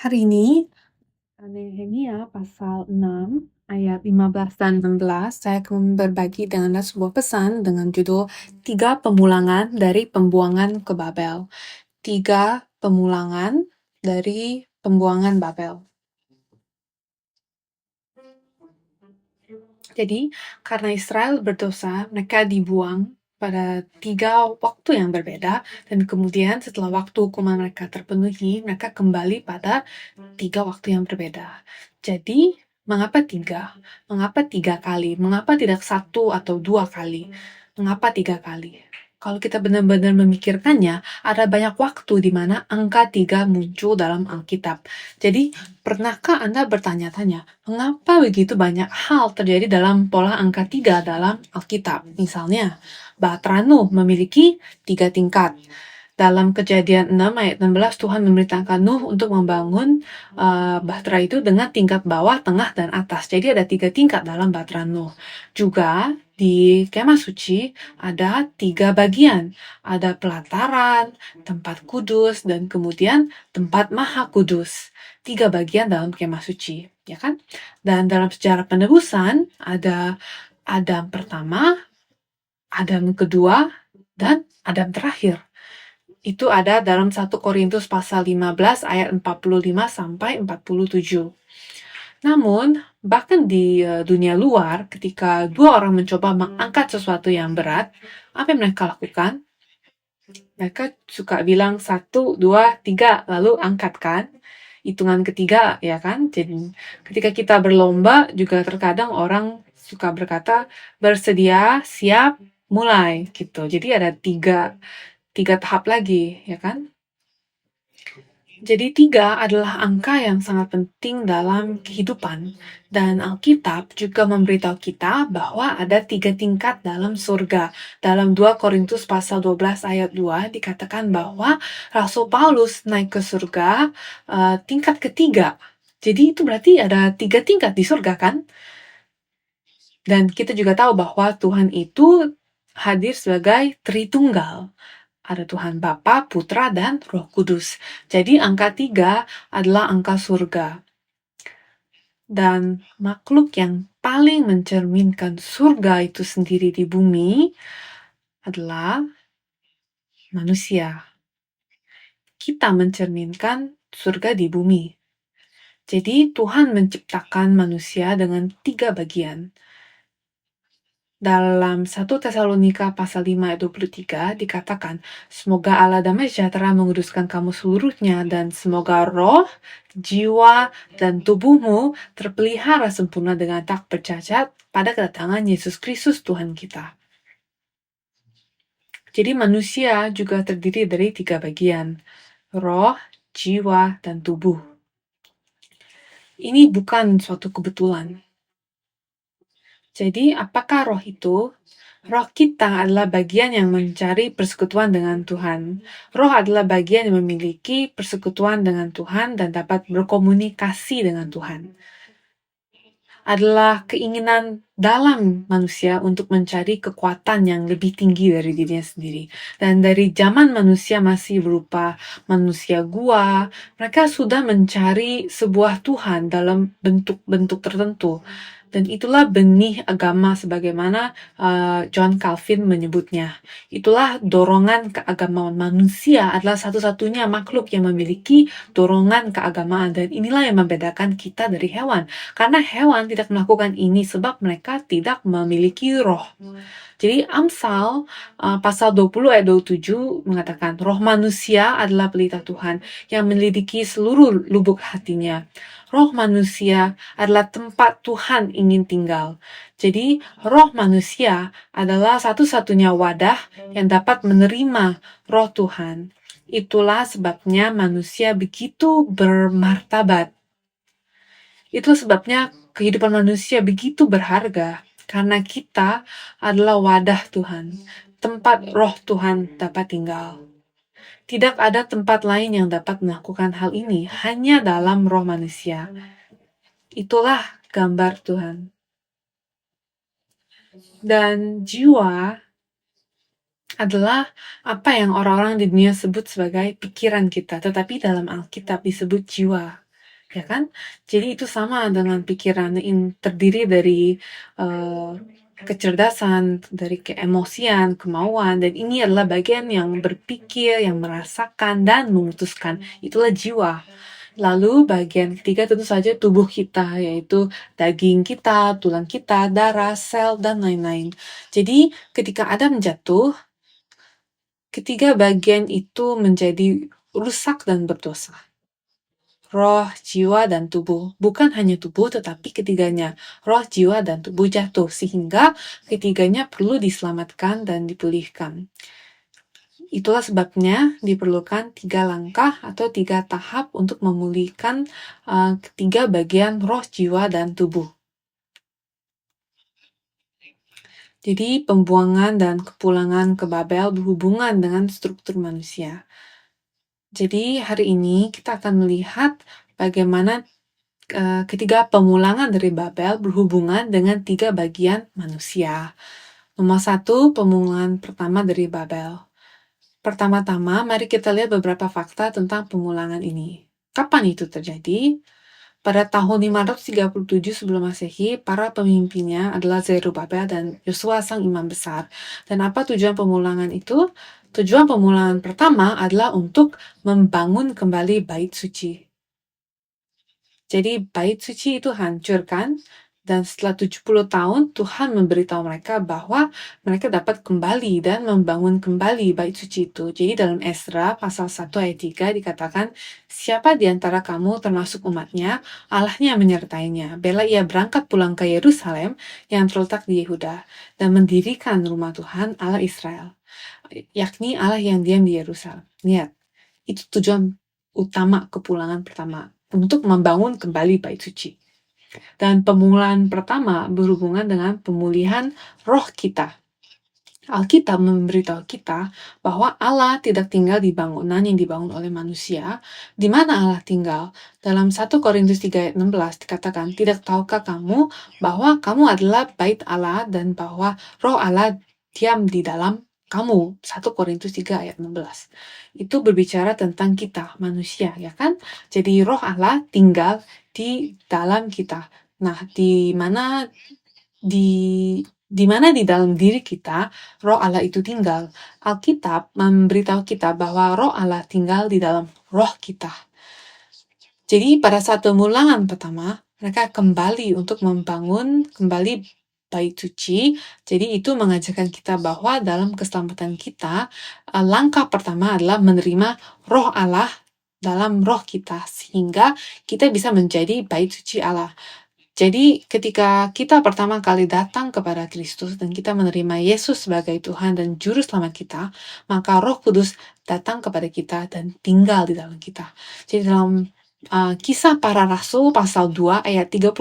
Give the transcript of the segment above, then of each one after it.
Hari ini, Nehemia pasal 6 ayat 15 dan 16, saya akan berbagi dengan Anda sebuah pesan dengan judul 3 pemulangan dari pembuangan ke Babel. 3 pemulangan dari pembuangan Babel. Jadi, karena Israel berdosa, mereka dibuang pada 3 waktu yang berbeda, dan kemudian setelah waktu hukuman mereka terpenuhi, mereka kembali pada 3 waktu yang berbeda. Jadi, mengapa 3? Mengapa 3 kali? Mengapa tidak 1 atau 2 kali? Mengapa 3 kali? Kalau kita benar-benar memikirkannya, ada banyak waktu di mana angka 3 muncul dalam Alkitab. Jadi, pernahkah Anda bertanya-tanya, mengapa begitu banyak hal terjadi dalam pola angka 3 dalam Alkitab? Misalnya, Bahtera Nuh memiliki 3 tingkat. Dalam Kejadian 6 ayat 16, Tuhan memerintahkan Nuh untuk membangun Bahtera itu dengan tingkat bawah, tengah, dan atas. Jadi ada 3 tingkat dalam Bahtera Nuh. Juga di Kemah Suci ada 3 bagian. Ada pelataran, tempat kudus, dan kemudian tempat maha kudus. 3 bagian dalam Kemah Suci, ya kan? Dan dalam sejarah penebusan ada Adam pertama, Adam kedua, dan Adam terakhir. Itu ada dalam 1 Korintus pasal 15 ayat 45 sampai 47. Namun, bahkan di dunia luar, ketika 2 orang mencoba mengangkat sesuatu yang berat, apa yang mereka lakukan? Mereka suka bilang 1, 2, 3, lalu angkat kan? Hitungan ketiga, ya kan? Jadi, ketika kita berlomba, juga terkadang orang suka berkata, bersedia, siap, mulai, gitu. Jadi ada 3 tahap lagi, ya kan? Jadi 3 adalah angka yang sangat penting dalam kehidupan, dan Alkitab juga memberitahu kita bahwa ada 3 tingkat dalam surga. Dalam 2 Korintus pasal 12 ayat 2 dikatakan bahwa Rasul Paulus naik ke surga tingkat ketiga. Jadi itu berarti ada 3 tingkat di surga kan? Dan kita juga tahu bahwa Tuhan itu hadir sebagai Tritunggal. Ada Tuhan Bapa, Putra, dan Roh Kudus. Jadi angka 3 adalah angka surga. Dan makhluk yang paling mencerminkan surga itu sendiri di bumi adalah manusia. Kita mencerminkan surga di bumi. Jadi Tuhan menciptakan manusia dengan 3 bagian. Dalam 1 Tesalonika pasal 5 ayat 23 dikatakan, semoga Allah damai sejahtera menguduskan kamu seluruhnya, dan semoga roh, jiwa, dan tubuhmu terpelihara sempurna dengan tak bercacat pada kedatangan Yesus Kristus Tuhan kita. Jadi manusia juga terdiri dari 3 bagian, roh, jiwa, dan tubuh. Ini bukan suatu kebetulan. Jadi, apakah roh itu? Roh kita adalah bagian yang mencari persekutuan dengan Tuhan. Roh adalah bagian yang memiliki persekutuan dengan Tuhan dan dapat berkomunikasi dengan Tuhan. Adalah keinginan dalam manusia untuk mencari kekuatan yang lebih tinggi dari dirinya sendiri. Dan dari zaman manusia masih berupa manusia gua, mereka sudah mencari sebuah Tuhan dalam bentuk-bentuk tertentu. Dan itulah benih agama sebagaimana John Calvin menyebutnya. Itulah dorongan keagamaan. Manusia adalah satu-satunya makhluk yang memiliki dorongan keagamaan. Dan inilah yang membedakan kita dari hewan. Karena hewan tidak melakukan ini sebab mereka tidak memiliki roh. Jadi Amsal pasal 20 ayat 27 mengatakan, roh manusia adalah pelita Tuhan yang menyelidiki seluruh lubuk hatinya. Roh manusia adalah tempat Tuhan ingin tinggal. Jadi roh manusia adalah satu-satunya wadah yang dapat menerima roh Tuhan. Itulah sebabnya manusia begitu bermartabat. Itu sebabnya kehidupan manusia begitu berharga, karena kita adalah wadah Tuhan, tempat roh Tuhan dapat tinggal. Tidak ada tempat lain yang dapat melakukan hal ini, hanya dalam roh manusia. Itulah gambar Tuhan. Dan jiwa adalah apa yang orang-orang di dunia sebut sebagai pikiran kita, tetapi dalam Alkitab disebut jiwa. ya kan? Jadi itu sama dengan pikiran yang terdiri dari kecerdasan, dari keemosian, kemauan, dan ini adalah bagian yang berpikir, yang merasakan, dan memutuskan. Itulah jiwa. Lalu bagian ketiga tentu saja tubuh kita, yaitu daging kita, tulang kita, darah, sel, dan lain-lain. Jadi ketika Adam jatuh, ketiga bagian itu menjadi rusak dan berdosa. Roh, jiwa, dan tubuh. Bukan hanya tubuh, tetapi ketiganya. Roh, jiwa, dan tubuh jatuh. Sehingga ketiganya perlu diselamatkan dan dipulihkan. Itulah sebabnya diperlukan 3 langkah atau 3 tahap untuk memulihkan ketiga bagian roh, jiwa, dan tubuh. Jadi pembuangan dan kepulangan ke Babel berhubungan dengan struktur manusia. Jadi hari ini kita akan melihat bagaimana ketiga pemulangan dari Babel berhubungan dengan 3 bagian manusia. Nomor 1, pemulangan pertama dari Babel. Pertama-tama, mari kita lihat beberapa fakta tentang pemulangan ini. Kapan itu terjadi? Pada tahun 537 sebelum Masehi, para pemimpinnya adalah Zerubabel dan Yosua sang imam besar. Dan apa tujuan pemulangan itu? Tujuan pemulangan pertama adalah untuk membangun kembali bait suci. Jadi bait suci itu hancur kan? Dan setelah 70 tahun, Tuhan memberitahu mereka bahwa mereka dapat kembali dan membangun kembali bait suci itu. Jadi dalam Esra pasal 1 ayat 3 dikatakan, siapa di antara kamu termasuk umatnya, Allahnya menyertainya. Bela ia berangkat pulang ke Yerusalem yang terletak di Yehuda dan mendirikan rumah Tuhan Allah Israel, yakni Allah yang diam di Yerusalem. Lihat, itu tujuan utama kepulangan pertama, untuk membangun kembali bait suci. Dan pemulihan pertama berhubungan dengan pemulihan roh kita. Alkitab memberitahu kita bahwa Allah tidak tinggal di bangunan yang dibangun oleh manusia. Di mana Allah tinggal? Dalam 1 Korintus 3 ayat 16 dikatakan, tidak tahukah kamu bahwa kamu adalah bait Allah dan bahwa roh Allah diam di dalam kamu. 1 Korintus 3 ayat 16. Itu berbicara tentang kita, manusia, ya kan? Jadi roh Allah tinggal di dalam kita. Nah, di mana di dalam diri kita roh Allah itu tinggal. Alkitab memberitahu kita bahwa roh Allah tinggal di dalam roh kita. Jadi pada saat pemulangan pertama, mereka kembali untuk membangun kembali bait suci. Jadi itu mengajarkan kita bahwa dalam keselamatan kita, langkah pertama adalah menerima roh Allah dalam roh kita, sehingga kita bisa menjadi bait suci Allah. Jadi ketika kita pertama kali datang kepada Kristus dan kita menerima Yesus sebagai Tuhan dan Juru Selamat kita, maka Roh Kudus datang kepada kita dan tinggal di dalam kita. Jadi dalam Kisah Para Rasul pasal 2 ayat 38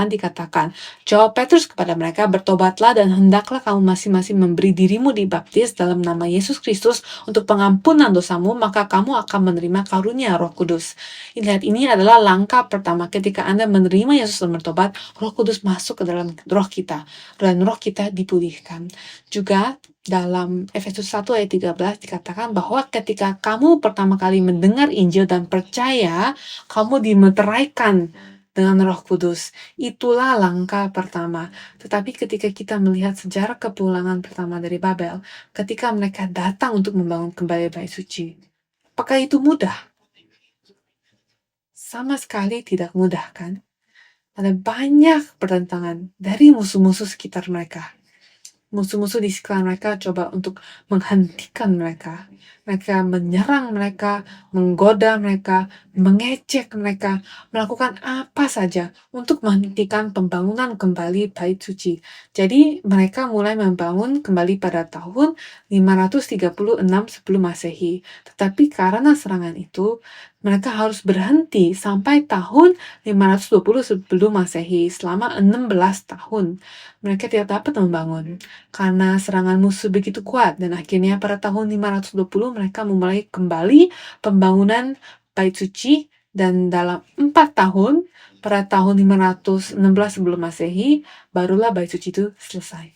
dikatakan, jawab Petrus kepada mereka, bertobatlah dan hendaklah kamu masing-masing memberi dirimu dibaptis dalam nama Yesus Kristus untuk pengampunan dosamu, maka kamu akan menerima karunia Roh Kudus. Lihat, ini adalah langkah pertama ketika Anda menerima Yesus dan bertobat, Roh Kudus masuk ke dalam roh kita dan roh kita dipulihkan. Juga dalam Efesus 1 ayat 13 dikatakan bahwa ketika kamu pertama kali mendengar Injil dan percaya, kamu dimeteraikan dengan Roh Kudus. Itulah langkah pertama. Tetapi ketika kita melihat sejarah kepulangan pertama dari Babel, ketika mereka datang untuk membangun kembali bait suci, apakah itu mudah? Sama sekali tidak mudah, kan? Ada banyak pertentangan dari musuh-musuh sekitar mereka. Musuh-musuh di sekitar mereka coba untuk menghentikan mereka. Mereka menyerang mereka, menggoda mereka, mengecek mereka, melakukan apa saja untuk menghentikan pembangunan kembali bait suci. Jadi mereka mulai membangun kembali pada tahun 536 sebelum Masehi. Tetapi karena serangan itu, mereka harus berhenti sampai tahun 520 sebelum Masehi, selama 16 tahun. Mereka tidak dapat membangun karena serangan musuh begitu kuat, dan akhirnya pada tahun 520 mereka memulai kembali pembangunan bait suci, dan dalam 4 tahun, pada tahun 516 sebelum Masehi, barulah bait suci itu selesai.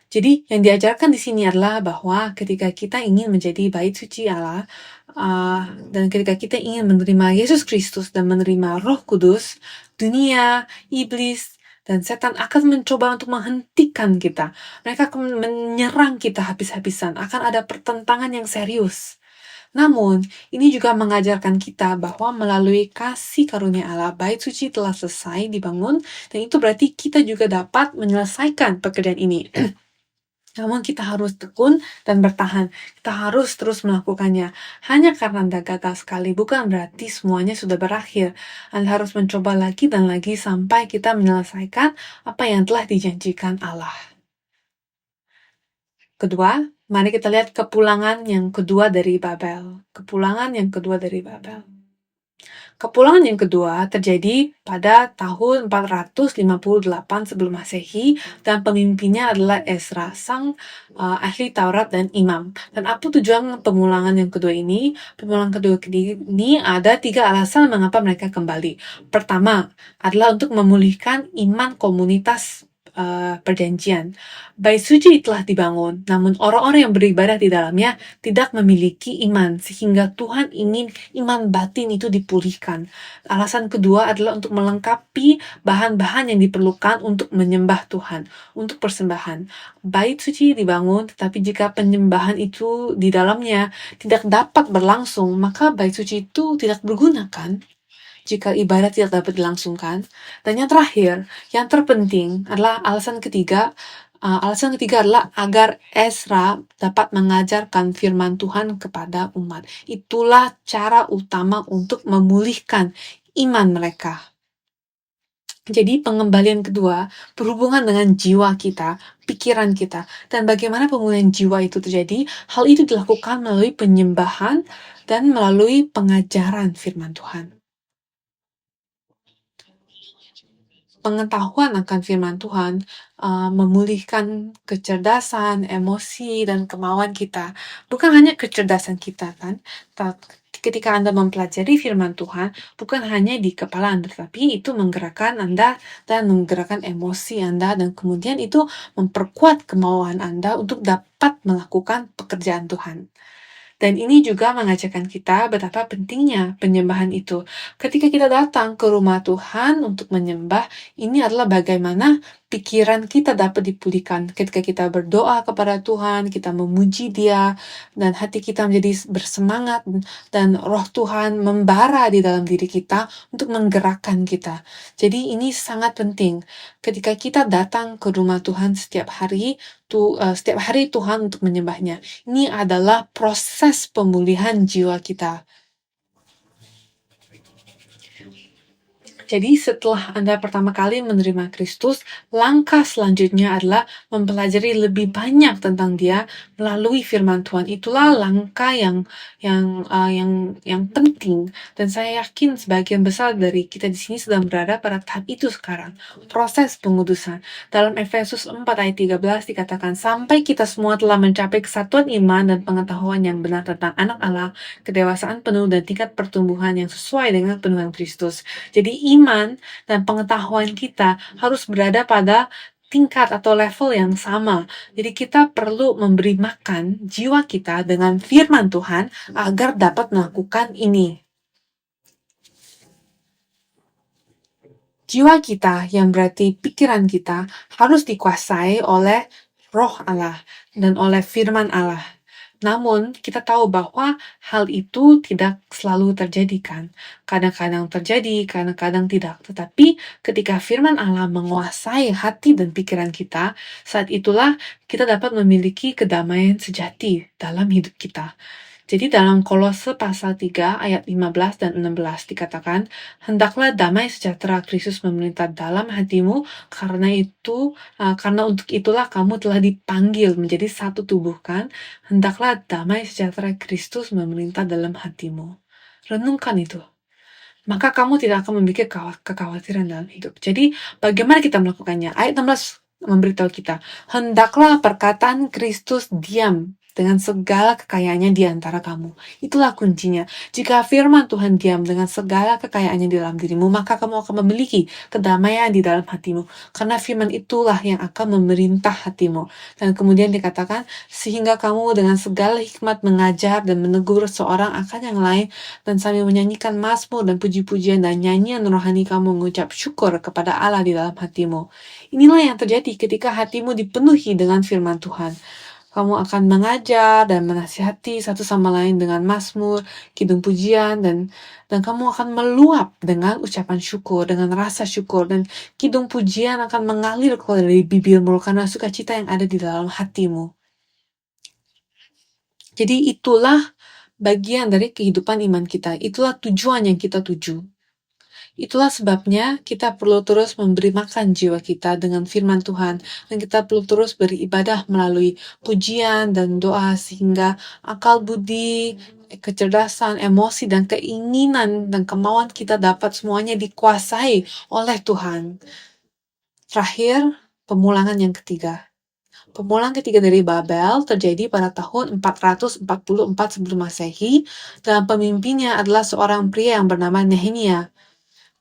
Jadi yang diajarkan di sini adalah bahwa ketika kita ingin menjadi bait suci Allah, dan ketika kita ingin menerima Yesus Kristus dan menerima Roh Kudus, dunia, iblis, dan setan akan mencoba untuk menghentikan kita. Mereka akan menyerang kita habis-habisan. Akan ada pertentangan yang serius. Namun, ini juga mengajarkan kita bahwa melalui kasih karunia Allah, bait suci telah selesai dibangun, dan itu berarti kita juga dapat menyelesaikan pekerjaan ini. Namun kita harus tekun dan bertahan. Kita harus terus melakukannya. Hanya karena Anda gagal sekali, bukan berarti semuanya sudah berakhir. Anda harus mencoba lagi dan lagi sampai kita menyelesaikan apa yang telah dijanjikan Allah. Kedua, mari kita lihat kepulangan yang kedua dari Babel. Kepulangan yang kedua dari Babel. Kepulangan yang kedua terjadi pada tahun 458 sebelum Masehi, dan pemimpinnya adalah Ezra, sang ahli Taurat dan imam. Dan apa tujuan pemulangan yang kedua ini? Pemulangan kedua ini ada 3 alasan mengapa mereka kembali. Pertama adalah untuk memulihkan iman komunitas perjanjian. Bait suci telah dibangun, namun orang-orang yang beribadah di dalamnya tidak memiliki iman, sehingga Tuhan ingin iman batin itu dipulihkan. Alasan kedua adalah untuk melengkapi bahan-bahan yang diperlukan untuk menyembah Tuhan, untuk persembahan. Bait suci dibangun, tetapi jika penyembahan itu di dalamnya tidak dapat berlangsung, maka bait suci itu tidak berguna, kan? Jika ibadah tidak dapat dilangsungkan. Dan yang terakhir, yang terpenting adalah alasan ketiga adalah agar Ezra dapat mengajarkan firman Tuhan kepada umat. Itulah cara utama untuk memulihkan iman mereka. Jadi pengembalian kedua berhubungan dengan jiwa kita, pikiran kita, dan bagaimana pemulihan jiwa itu terjadi. Hal itu dilakukan melalui penyembahan dan melalui pengajaran firman Tuhan. Pengetahuan akan firman Tuhan memulihkan kecerdasan, emosi, dan kemauan kita. Bukan hanya kecerdasan kita, kan? Ketika Anda mempelajari firman Tuhan, bukan hanya di kepala Anda, tapi itu menggerakkan Anda dan menggerakkan emosi Anda, dan kemudian itu memperkuat kemauan Anda untuk dapat melakukan pekerjaan Tuhan. Dan ini juga mengajarkan kita betapa pentingnya penyembahan itu. Ketika kita datang ke rumah Tuhan untuk menyembah, ini adalah bagaimana pikiran kita dapat dipulihkan. Ketika kita berdoa kepada Tuhan, kita memuji Dia, dan hati kita menjadi bersemangat, dan roh Tuhan membara di dalam diri kita untuk menggerakkan kita. Jadi ini sangat penting. Ketika kita datang ke rumah Tuhan setiap hari Tuhan untuk menyembahnya. Ini adalah proses pemulihan jiwa kita. Jadi setelah Anda pertama kali menerima Kristus, langkah selanjutnya adalah mempelajari lebih banyak tentang Dia melalui firman Tuhan. Itulah langkah yang penting, dan saya yakin sebagian besar dari kita di sini sedang berada pada tahap itu sekarang. Proses pengudusan. Dalam Efesus 4 ayat 13 dikatakan, sampai kita semua telah mencapai kesatuan iman dan pengetahuan yang benar tentang anak Allah, kedewasaan penuh dan tingkat pertumbuhan yang sesuai dengan penuhan Kristus. Jadi iman dan pengetahuan kita harus berada pada tingkat atau level yang sama. Jadi kita perlu memberi makan jiwa kita dengan firman Tuhan agar dapat melakukan ini. Jiwa kita, yang berarti pikiran kita, harus dikuasai oleh Roh Allah dan oleh firman Allah. Namun, kita tahu bahwa hal itu tidak selalu terjadi, kan? Kadang-kadang terjadi, kadang-kadang tidak. Tetapi ketika firman Allah menguasai hati dan pikiran kita, saat itulah kita dapat memiliki kedamaian sejati dalam hidup kita. Jadi dalam Kolose pasal 3 ayat 15 dan 16 dikatakan, hendaklah damai sejahtera Kristus memerintah dalam hatimu, karena untuk itulah kamu telah dipanggil menjadi satu tubuh, kan? Hendaklah damai sejahtera Kristus memerintah dalam hatimu. Renungkan itu. Maka kamu tidak akan memiliki kekhawatiran dalam hidup. Jadi bagaimana kita melakukannya? Ayat 16 memberitahu kita, hendaklah perkataan Kristus diam dengan segala kekayaannya di antara kamu. Itulah kuncinya. Jika firman Tuhan diam dengan segala kekayaannya di dalam dirimu, maka kamu akan memiliki kedamaian di dalam hatimu. Karena firman itulah yang akan memerintah hatimu. Dan kemudian dikatakan, sehingga kamu dengan segala hikmat mengajar dan menegur seorang akan yang lain, dan sambil menyanyikan mazmur dan puji-pujian dan nyanyian rohani kamu mengucap syukur kepada Allah di dalam hatimu. Inilah yang terjadi ketika hatimu dipenuhi dengan firman Tuhan. Kamu akan mengajar dan menasihati satu sama lain dengan mazmur, kidung pujian, dan kamu akan meluap dengan ucapan syukur, dengan rasa syukur, dan kidung pujian akan mengalir keluar dari bibirmu karena sukacita yang ada di dalam hatimu. Jadi itulah bagian dari kehidupan iman kita. Itulah tujuan yang kita tuju. Itulah sebabnya kita perlu terus memberi makan jiwa kita dengan firman Tuhan, dan kita perlu terus beribadah melalui pujian dan doa sehingga akal budi, kecerdasan, emosi, dan keinginan dan kemauan kita dapat semuanya dikuasai oleh Tuhan. Terakhir, pemulangan yang ketiga. Pemulangan ketiga dari Babel terjadi pada tahun 444 sebelum Masehi, dan pemimpinnya adalah seorang pria yang bernama Nehemia.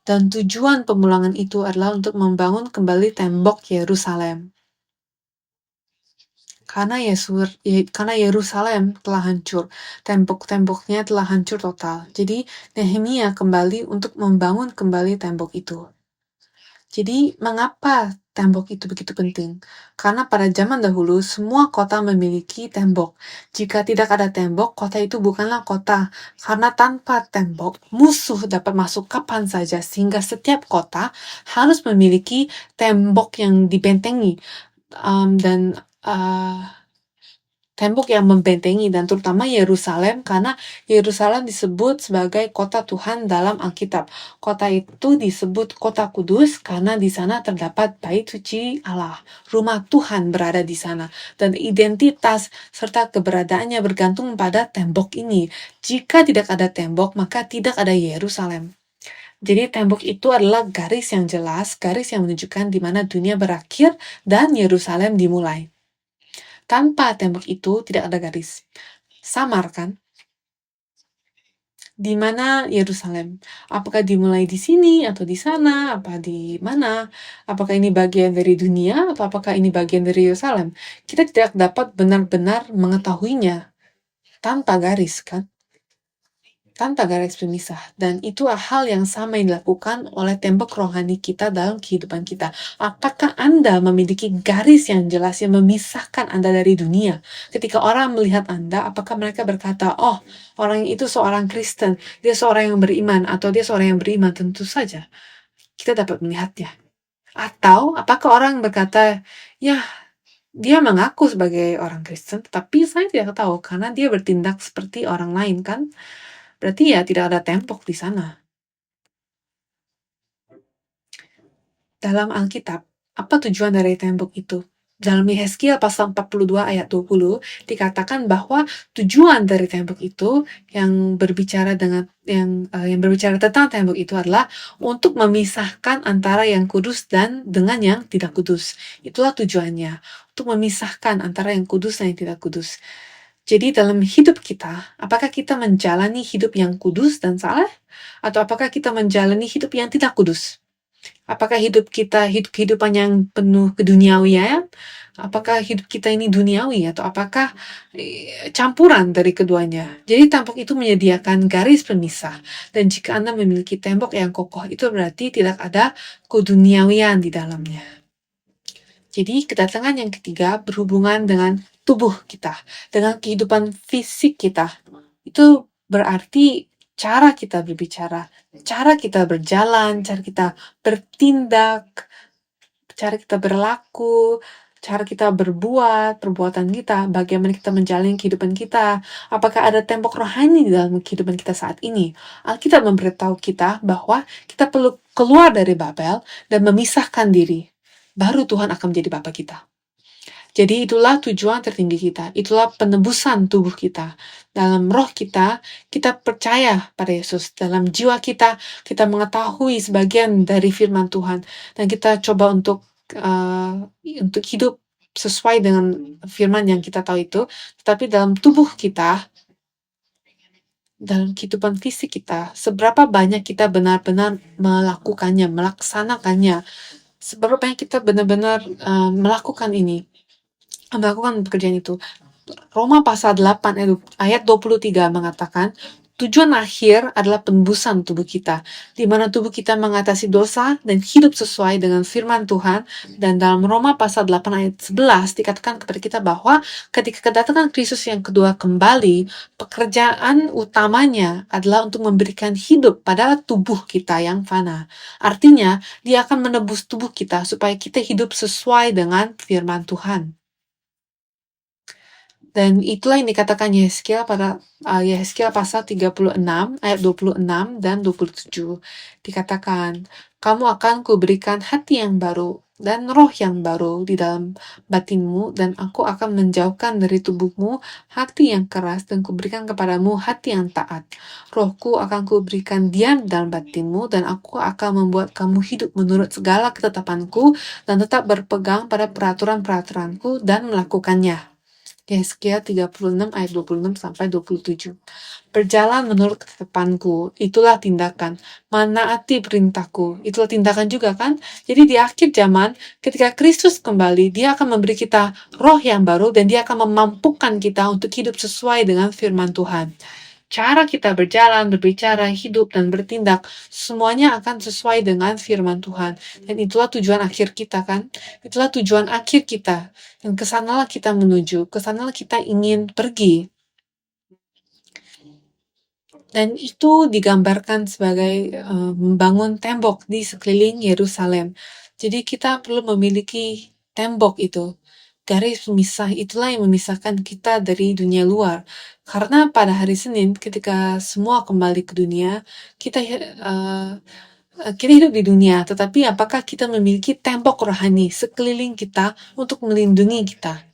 Dan tujuan pemulangan itu adalah untuk membangun kembali tembok Yerusalem. Karena Yerusalem telah hancur, tembok-temboknya telah hancur total. Jadi Nehemia kembali untuk membangun kembali tembok itu. Jadi mengapa tembok itu begitu penting? Karena pada zaman dahulu semua kota memiliki tembok. Jika tidak ada tembok, kota itu bukanlah kota. Karena tanpa tembok, musuh dapat masuk kapan saja, sehingga setiap kota harus memiliki tembok yang dibentengi. Tembok yang membentengi, dan terutama Yerusalem, karena Yerusalem disebut sebagai kota Tuhan dalam Alkitab. Kota itu disebut kota kudus karena di sana terdapat bait suci Allah. Rumah Tuhan berada di sana, dan identitas serta keberadaannya bergantung pada tembok ini. Jika tidak ada tembok, maka tidak ada Yerusalem. Jadi tembok itu adalah garis yang jelas, garis yang menunjukkan di mana dunia berakhir dan Yerusalem dimulai. Tanpa tembok itu tidak ada garis. Samar kan? Di mana Yerusalem? Apakah dimulai di sini atau di sana? Apa di mana? Apakah ini bagian dari dunia atau apakah ini bagian dari Yerusalem? Kita tidak dapat benar-benar mengetahuinya tanpa garis kan? Tanpa garis pemisah. Dan itu hal yang sama yang dilakukan oleh tembok rohani kita dalam kehidupan kita. Apakah Anda memiliki garis yang jelas yang memisahkan Anda dari dunia? Ketika orang melihat Anda, apakah mereka berkata, oh, orang itu seorang Kristen, dia seorang yang beriman, atau dia seorang yang beriman? Tentu saja kita dapat melihatnya. Atau apakah orang berkata, ya, dia mengaku sebagai orang Kristen, tetapi saya tidak tahu karena dia bertindak seperti orang lain kan? Berarti ya tidak ada tembok di sana. Dalam Alkitab, apa tujuan dari tembok itu? Dalam Yehezkiel pasal 42 ayat 20 dikatakan bahwa tujuan dari tembok itu yang berbicara tentang tembok itu adalah untuk memisahkan antara yang kudus dan dengan yang tidak kudus. Itulah tujuannya, untuk memisahkan antara yang kudus dan yang tidak kudus. Jadi dalam hidup kita, apakah kita menjalani hidup yang kudus dan saleh? Atau apakah kita menjalani hidup yang tidak kudus? Apakah hidup kita kehidupan yang penuh keduniawian? Apakah hidup kita ini duniawi? Atau apakah campuran dari keduanya? Jadi tembok itu menyediakan garis pemisah. Dan jika Anda memiliki tembok yang kokoh, itu berarti tidak ada keduniawian di dalamnya. Jadi kedatangan yang ketiga berhubungan dengan tubuh kita, dengan kehidupan fisik kita. Itu berarti cara kita berbicara, cara kita berjalan, cara kita bertindak, cara kita berlaku, cara kita berbuat, perbuatan kita, bagaimana kita menjalani kehidupan kita, apakah ada tembok rohani di dalam kehidupan kita saat ini. Alkitab memberitahu kita bahwa kita perlu keluar dari Babel dan memisahkan diri. Baru Tuhan akan menjadi Bapa kita. Jadi itulah tujuan tertinggi kita. Itulah penebusan tubuh kita. Dalam roh kita, kita percaya pada Yesus. Dalam jiwa kita, kita mengetahui sebagian dari firman Tuhan. Dan kita coba untuk hidup sesuai dengan firman yang kita tahu itu, tetapi dalam tubuh kita, dalam kehidupan fisik kita, seberapa banyak kita benar-benar melakukannya, melaksanakannya, seberapa banyak kita benar-benar melakukan pekerjaan itu. Roma pasal 8 ayat 23 mengatakan, tujuan akhir adalah penebusan tubuh kita, di mana tubuh kita mengatasi dosa dan hidup sesuai dengan firman Tuhan. Dan dalam Roma pasal 8 ayat 11 dikatakan kepada kita bahwa ketika kedatangan Kristus yang kedua kembali, pekerjaan utamanya adalah untuk memberikan hidup pada tubuh kita yang fana. Artinya, dia akan menebus tubuh kita supaya kita hidup sesuai dengan firman Tuhan. Dan itulah yang dikatakan Yehezkiel pada Yehezkiel pasal 36 ayat 26 dan 27. Dikatakan, kamu akan kuberikan hati yang baru dan roh yang baru di dalam batinmu, dan aku akan menjauhkan dari tubuhmu hati yang keras dan kuberikan kepadamu hati yang taat. Rohku akan kuberikan diam dalam batinmu, dan aku akan membuat kamu hidup menurut segala ketetapanku dan tetap berpegang pada peraturan-peraturanku dan melakukannya. Yehezkiel 36 ayat 26 sampai 27. Berjalan menurut ketetapanku, itulah tindakan. Menaati perintahku, itulah tindakan juga kan? Jadi di akhir zaman, ketika Kristus kembali, dia akan memberi kita roh yang baru dan dia akan memampukan kita untuk hidup sesuai dengan firman Tuhan. Cara kita berjalan, berbicara, hidup, dan bertindak, semuanya akan sesuai dengan firman Tuhan. Dan itulah tujuan akhir kita kan? Itulah tujuan akhir kita. Dan kesanalah kita menuju, kesanalah kita ingin pergi. Dan itu digambarkan sebagai membangun tembok di sekeliling Yerusalem. Jadi kita perlu memiliki tembok itu. Garis pemisah itulah yang memisahkan kita dari dunia luar. Karena pada hari Senin, ketika semua kembali ke dunia, kita hidup di dunia, tetapi apakah kita memiliki tembok rohani sekeliling kita untuk melindungi kita?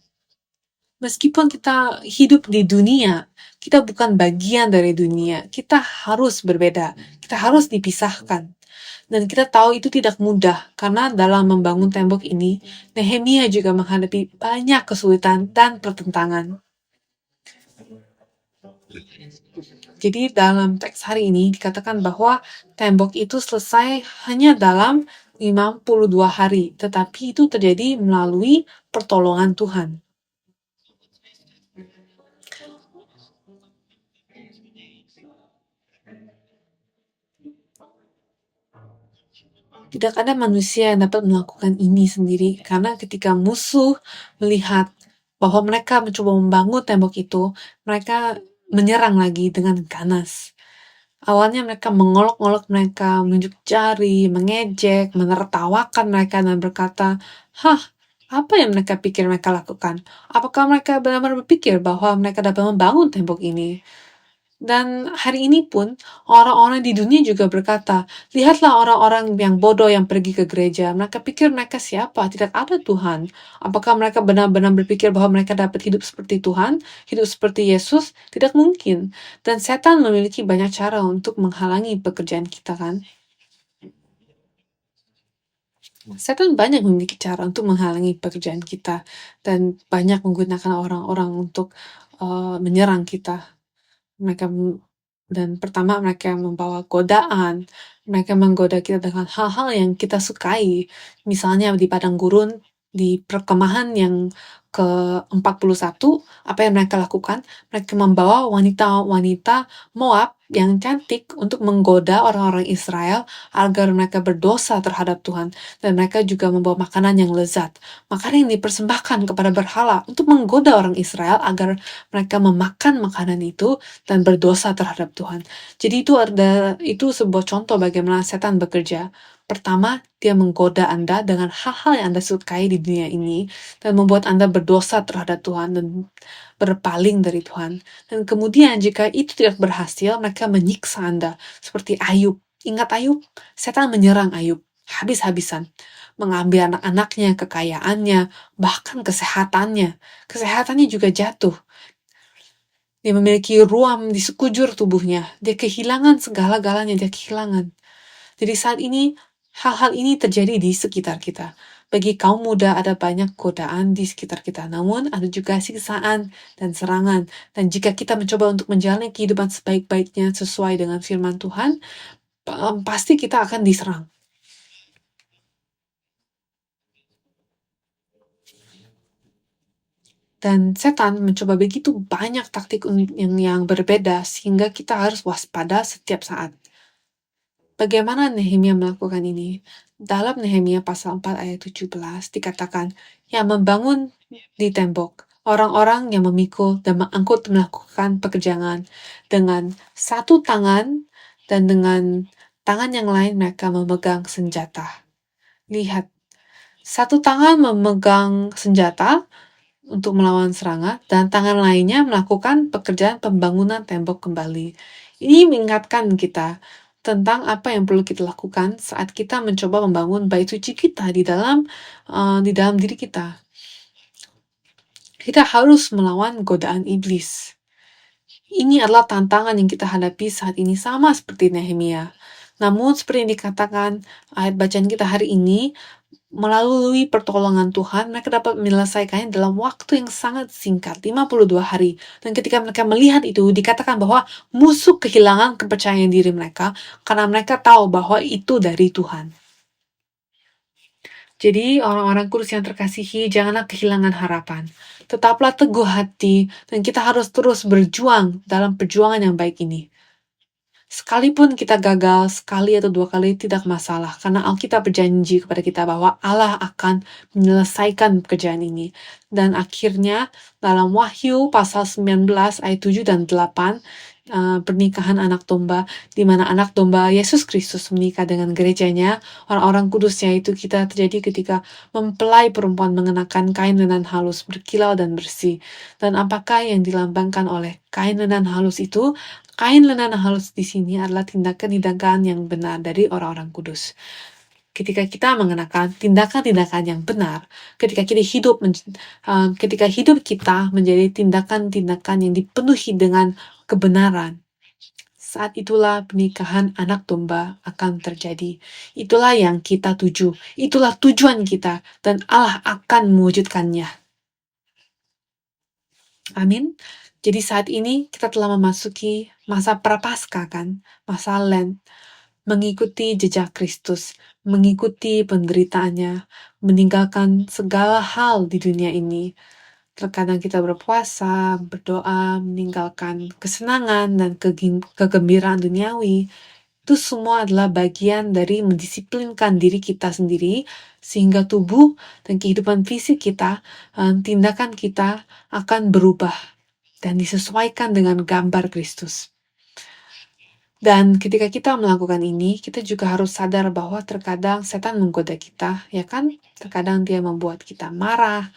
Meskipun kita hidup di dunia, kita bukan bagian dari dunia. Kita harus berbeda. Kita harus dipisahkan. Dan kita tahu itu tidak mudah, karena dalam membangun tembok ini, Nehemia juga menghadapi banyak kesulitan dan pertentangan. Jadi dalam teks hari ini dikatakan bahwa tembok itu selesai hanya dalam 52 hari, tetapi itu terjadi melalui pertolongan Tuhan. Tidak ada manusia yang dapat melakukan ini sendiri, karena ketika musuh melihat bahwa mereka mencoba membangun tembok itu, mereka menyerang lagi dengan ganas. Awalnya mereka mengolok-olok mereka, menunjuk jari, mengejek, menertawakan mereka dan berkata, "Hah, apa yang mereka pikir mereka lakukan? Apakah mereka benar-benar berpikir bahwa mereka dapat membangun tembok ini?" Dan hari ini pun orang-orang di dunia juga berkata, lihatlah orang-orang yang bodoh yang pergi ke gereja. Mereka pikir mereka siapa? Tidak ada Tuhan. Apakah mereka benar-benar berpikir bahwa mereka dapat hidup seperti Tuhan? Hidup seperti Yesus? Tidak mungkin. Dan setan memiliki banyak cara untuk menghalangi pekerjaan kita kan? Setan banyak memiliki cara untuk menghalangi pekerjaan kita. Dan banyak menggunakan orang-orang untuk menyerang kita. Dan pertama mereka membawa godaan, mereka menggoda kita dengan hal-hal yang kita sukai. Misalnya di padang gurun, di perkemahan yang ke-41, apa yang mereka lakukan? Mereka membawa wanita-wanita Moab yang cantik untuk menggoda orang-orang Israel agar mereka berdosa terhadap Tuhan. Dan mereka juga membawa makanan yang lezat, makanan yang dipersembahkan kepada berhala untuk menggoda orang Israel agar mereka memakan makanan itu dan berdosa terhadap Tuhan. Jadi itu sebuah contoh bagaimana setan bekerja. Pertama, dia menggoda Anda dengan hal-hal yang Anda sukai di dunia ini dan membuat Anda berdosa terhadap Tuhan dan berpaling dari Tuhan. Dan kemudian jika itu tidak berhasil, mereka menyiksa Anda seperti Ayub. Ingat Ayub? Setan menyerang Ayub habis-habisan, mengambil anak-anaknya, kekayaannya, bahkan kesehatannya. Kesehatannya juga jatuh. Dia memiliki ruam di sekujur tubuhnya. Dia kehilangan segala-galanya, dia kehilangan. Jadi saat ini, hal-hal ini terjadi di sekitar kita. Bagi kaum muda ada banyak godaan di sekitar kita, namun ada juga siksaan dan serangan. Dan jika kita mencoba untuk menjalani kehidupan sebaik-baiknya sesuai dengan firman Tuhan, pasti kita akan diserang. Dan setan mencoba begitu banyak taktik yang berbeda sehingga kita harus waspada setiap saat. Bagaimana Nehemia melakukan ini? Dalam Nehemia pasal 4 ayat 17 dikatakan, yang membangun di tembok, orang-orang yang memikul dan mengangkut melakukan pekerjaan dengan satu tangan dan dengan tangan yang lain mereka memegang senjata. Lihat, satu tangan memegang senjata untuk melawan serangan dan tangan lainnya melakukan pekerjaan pembangunan tembok kembali. Ini mengingatkan kita tentang apa yang perlu kita lakukan saat kita mencoba membangun bait suci kita di dalam diri kita. Kita harus melawan godaan iblis. Ini adalah tantangan yang kita hadapi saat ini sama seperti Nehemia. Namun seperti yang dikatakan ayat bacaan kita hari ini, melalui pertolongan Tuhan, mereka dapat menyelesaikannya dalam waktu yang sangat singkat, 52 hari. Dan ketika mereka melihat itu, dikatakan bahwa musuh kehilangan kepercayaan diri mereka, karena mereka tahu bahwa itu dari Tuhan. Jadi, orang-orang kudus yang terkasihi, janganlah kehilangan harapan. Tetaplah teguh hati, dan kita harus terus berjuang dalam perjuangan yang baik ini. Sekalipun kita gagal sekali atau dua kali tidak masalah, karena Alkitab berjanji kepada kita bahwa Allah akan menyelesaikan pekerjaan ini. Dan akhirnya dalam Wahyu pasal 19 ayat 7 dan 8, pernikahan anak domba, di mana anak domba Yesus Kristus menikah dengan gerejanya, orang-orang kudusnya itu kita terjadi ketika mempelai perempuan mengenakan kain lenan halus berkilau dan bersih. Dan apakah yang dilambangkan oleh kain lenan halus itu? Kain lenan halus di sini adalah tindakan-tindakan yang benar dari orang-orang kudus. Ketika kita mengenakan tindakan-tindakan yang benar, ketika hidup kita menjadi tindakan-tindakan yang dipenuhi dengan kebenaran, saat itulah pernikahan anak domba akan terjadi. Itulah yang kita tuju, itulah tujuan kita, dan Allah akan mewujudkannya. Amin. Jadi saat ini kita telah memasuki masa prapaskah kan, masa Lent, mengikuti jejak Kristus, mengikuti penderitaannya, meninggalkan segala hal di dunia ini. Terkadang kita berpuasa, berdoa, meninggalkan kesenangan dan kegembiraan duniawi. Itu semua adalah bagian dari mendisiplinkan diri kita sendiri, sehingga tubuh dan kehidupan fisik kita, tindakan kita akan berubah dan disesuaikan dengan gambar Kristus. Dan ketika kita melakukan ini, kita juga harus sadar bahwa terkadang setan menggoda kita, ya kan? Terkadang dia membuat kita marah,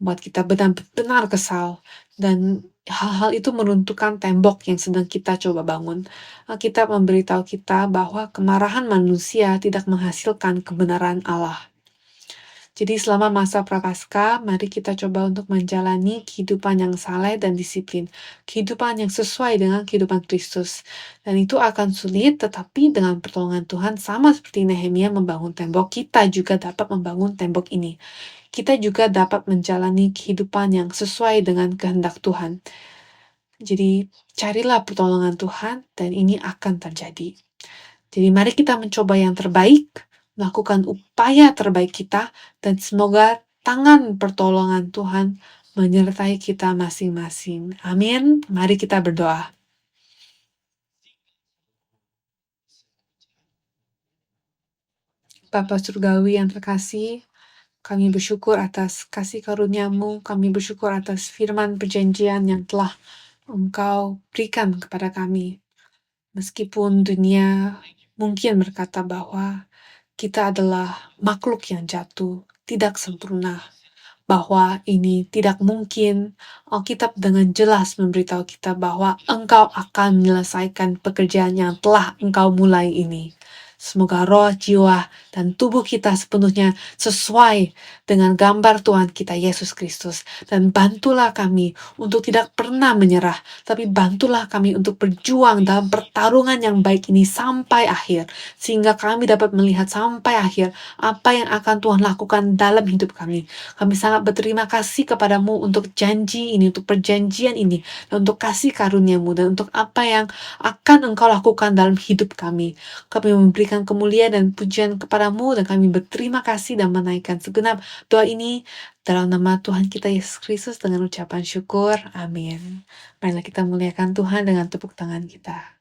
membuat kita benar-benar kesal, dan hal-hal itu meruntuhkan tembok yang sedang kita coba bangun. Kita memberitahu kita bahwa kemarahan manusia tidak menghasilkan kebenaran Allah. Jadi selama masa prapaskah, mari kita coba untuk menjalani kehidupan yang saleh dan disiplin. Kehidupan yang sesuai dengan kehidupan Kristus. Dan itu akan sulit, tetapi dengan pertolongan Tuhan, sama seperti Nehemia membangun tembok, kita juga dapat membangun tembok ini. Kita juga dapat menjalani kehidupan yang sesuai dengan kehendak Tuhan. Jadi carilah pertolongan Tuhan, dan ini akan terjadi. Jadi mari kita mencoba yang terbaik, melakukan upaya terbaik kita, dan semoga tangan pertolongan Tuhan menyertai kita masing-masing. Amin. Mari kita berdoa. Bapa Surgawi yang terkasih, kami bersyukur atas kasih karunia-Mu, kami bersyukur atas firman perjanjian yang telah Engkau berikan kepada kami. Meskipun dunia mungkin berkata bahwa kita adalah makhluk yang jatuh, tidak sempurna, bahwa ini tidak mungkin, Alkitab dengan jelas memberitahu kita bahwa Engkau akan menyelesaikan pekerjaan yang telah Engkau mulai ini. Semoga roh, jiwa, dan tubuh kita sepenuhnya sesuai dengan gambar Tuhan kita Yesus Kristus. Dan bantulah kami untuk tidak pernah menyerah, tapi bantulah kami untuk berjuang dalam pertarungan yang baik ini sampai akhir, sehingga kami dapat melihat sampai akhir apa yang akan Tuhan lakukan dalam hidup kami. Kami sangat berterima kasih kepadamu untuk janji ini, untuk perjanjian ini, dan untuk kasih karunia-Mu, dan untuk apa yang akan Engkau lakukan dalam hidup kami. Kami memberikan kemuliaan dan pujian kepadamu, dan kami berterima kasih dan menaikkan segenap doa ini dalam nama Tuhan kita Yesus Kristus dengan ucapan syukur. Amin. Marilah kita muliakan Tuhan dengan tepuk tangan kita.